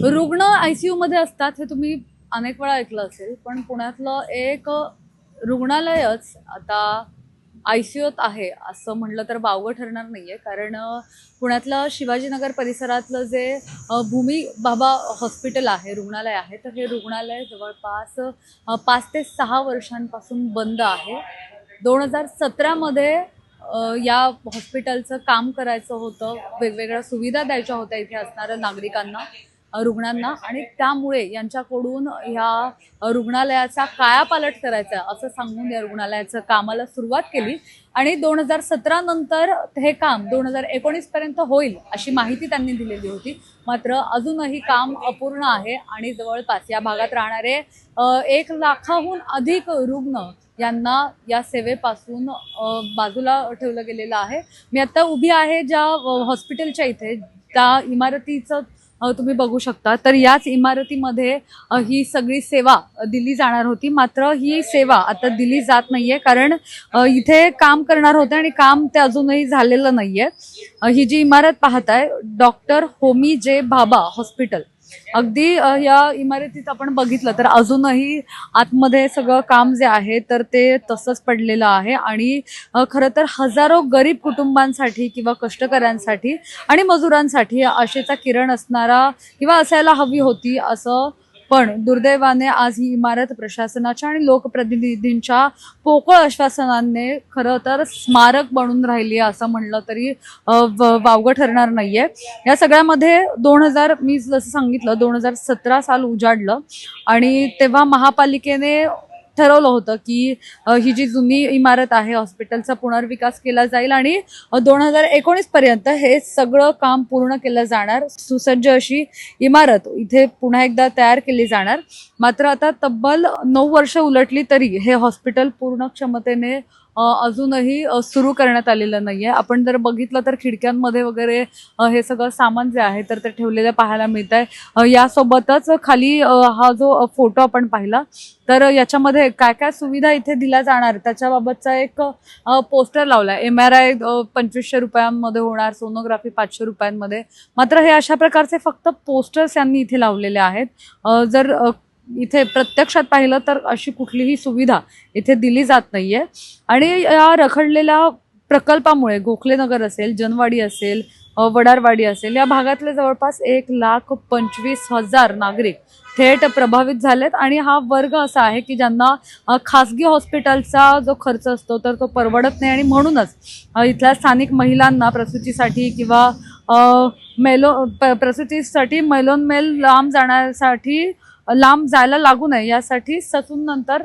रुग्ण आयसीयू मध्ये असतात हे तुम्ही अनेक वेळा ऐकलं असेल, पण पुण्यातलं एक रुग्णालयच आता आयसीयूत आहे असं म्हटलं तर वावगं ठरणार नाहीये. कारण पुण्यातलं शिवाजीनगर परिसरातलं जे भूमी बाबा हॉस्पिटल आहे, रुग्णालय आहे, तर हे रुग्णालय जवळपास 5 ते 6 वर्षांपासून बंद आहे. 2017 मध्ये या हॉस्पिटलचं काम करायचं होतं, वेगवेगळ्या सुविधा द्यायच्या होत्या इथे असणाऱ्या नागरिकांना, रुग्णांना, आणि त्यामुळे यांच्याकडून ह्या रुग्णालयाचा कायापालट करायचा असं सांगून या रुग्णालयाचं कामाला सुरुवात केली. आणि 2017 नंतर हे काम 2019 पर्यंत होईल अशी माहिती त्यांनी दिलेली होती. मात्र अजूनही काम अपूर्ण आहे आणि जवळपास या भागात राहणारे 1 लाखाहून अधिक रुग्ण यांना या सेवेपासून बाजूला ठेवलं गेलेलं आहे. मी आता उभी आहे ज्या हॉस्पिटलच्या इथे, त्या इमारतीचं तुम्ही बघू शकता. तर याच इमारतीमध्ये ही सगळी सेवा दिली जाणार होती. मात्र ही सेवा आता दिली जात नाहीये, कारण इथे काम करणार होते आणि काम ते अजूनही झालेलं नाहीये. ही जी इमारत पाहताय, डॉक्टर होमी जे भाभा हॉस्पिटल, अगदी या इमारतीत आपण बघितलं तर अजूनही आतमध्ये सगळं काम जे आहे तर ते तसंच पडलेलं आहे. आणि खरं तर हजारो गरीब कुटुंबांसाठी किंवा कष्टकऱ्यांसाठी आणि मजुरांसाठी आशेचा किरण असणारा किंवा असायला हवी होती असं, पण दुर्दैवाने आज ही इमारत प्रशासनाच्या आणि लोकप्रतिनिधींच्या पोकळ आश्वासनाने खरं तर स्मारक बनून राहिली आहे असं म्हणलं तरी वावगं ठरणार नाहीये. या सगळ्यामध्ये मी जसं सांगितलं 2017 साल उजाडलं आणि तेव्हा महापालिकेने ठरवलं होतं की ही जी जुनी इमारत आहे हॉस्पिटलचा पुनर्विकास केला जाईल आणि 2019 पर्यंत हे सगळं काम पूर्ण केलं जाणार. सुसज्ज अशी इमारत इथे पुन्हा एकदा तयार केली जाणार. मात्र आता तब्बल 9 वर्ष उलटली तरी हे हॉस्पिटल पूर्ण क्षमतेने अजूनही सुरू करण्यात आलेलं नाहीये. आपण जर बघितलं तर खिडक्यांमध्ये वगैरे हे सगळं सामान जे आहे तर ते ठेवलेलं पाहायला मिळत आहे. यासोबतच खाली हा जो फोटो आपण पाहिला तर याच्यामध्ये काय काय सुविधा इथे दिल्या जाणार त्याच्याबाबतचा एक पोस्टर लावलाय. MRI 2500 रुपयांमध्ये होणार, सोनोग्राफी 500 रुपयांमध्ये. मात्र हे अशा प्रकारचे फक्त पोस्टर्स यांनी इथे लावलेले आहेत. जर इथे प्रत्यक्षात पाहिलं तर अशी कुठलीही सुविधा इथे दिली जात नाहीये. आणि या रखडलेल्या प्रकल्पामुळे गोखलेनगर असेल, जनवाडी असेल, वडारवाडी असेल, या भागातले जवळपास 1,25,000 नागरिक थेट प्रभावित झालेत. आणि हा वर्ग असा आहे की ज्यांना खासगी हॉस्पिटलचा जो खर्च असतो तर तो परवडत नाही, आणि म्हणूनच इथल्या स्थानिक महिलांना प्रसूतीसाठी किंवा प्रसूतीसाठी मैलोनमेल लांब जायला लागू नये यासाठी ससून नंतर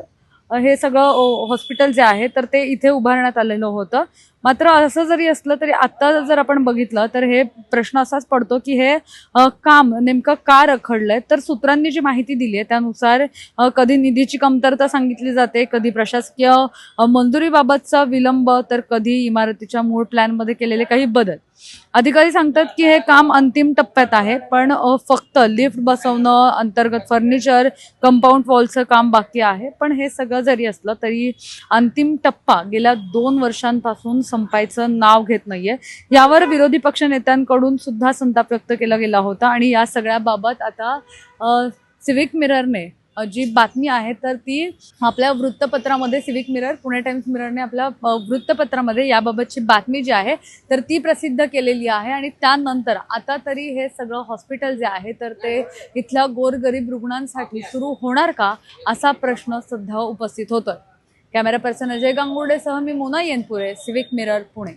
हे सगळं हॉस्पिटल जे आहे तर ते इथे उभारण्यात आलेलं होतं. मात्र असं जरी असलं तरी आता जर आपण बघितलं तर हे प्रश्न असाच पडतो की हे काम नेमकं का रखडलंय. तर सूत्रांनी जी माहिती दिली आहे त्यानुसार कधी निधीची कमतरता सांगितली जाते, कधी प्रशासकीय मंजुरीबाबतचा विलंब, तर कधी इमारतीच्या मूळ प्लॅनमध्ये केलेले काही बदल. अधिकारी सांगतात की हे काम अंतिम टप्प्यात आहे, पण फक्त लिफ्ट बसवणं, अंतर्गत फर्निचर, कंपाऊंड वॉलचं काम बाकी आहे. पण हे सगळं जरी असलं तरी अंतिम टप्पा गेल्या 2 वर्षांपासून संपायचं नाव घेत नाहीये. यावर विरोधी पक्ष नेत्यांकडून सुद्धा संताप व्यक्त केला गेला होता. आणि या सगळ्या बाबत आता सिविक मिररने जी बातमी आहे तर ती आपल्या वृत्तपत्रामध्ये, सिविक मिरर, पुणे टाइम्स मिररने आपल्या वृत्तपत्रामध्ये याबाबतची बातमी जी आहे तर ती प्रसिद्ध केलेली आहे. आणि त्यानंतर आता तरी हे सगळं हॉस्पिटल जे आहे तर ते इथल्या गोरगरीब रुग्णांसाठी सुरू होणार का असा प्रश्न सध्या उपस्थित होतोय. कॅमेरा पर्सन अजय गांगुर्डेसह मी मोना येनपुरे, सिविक मिरर, पुणे.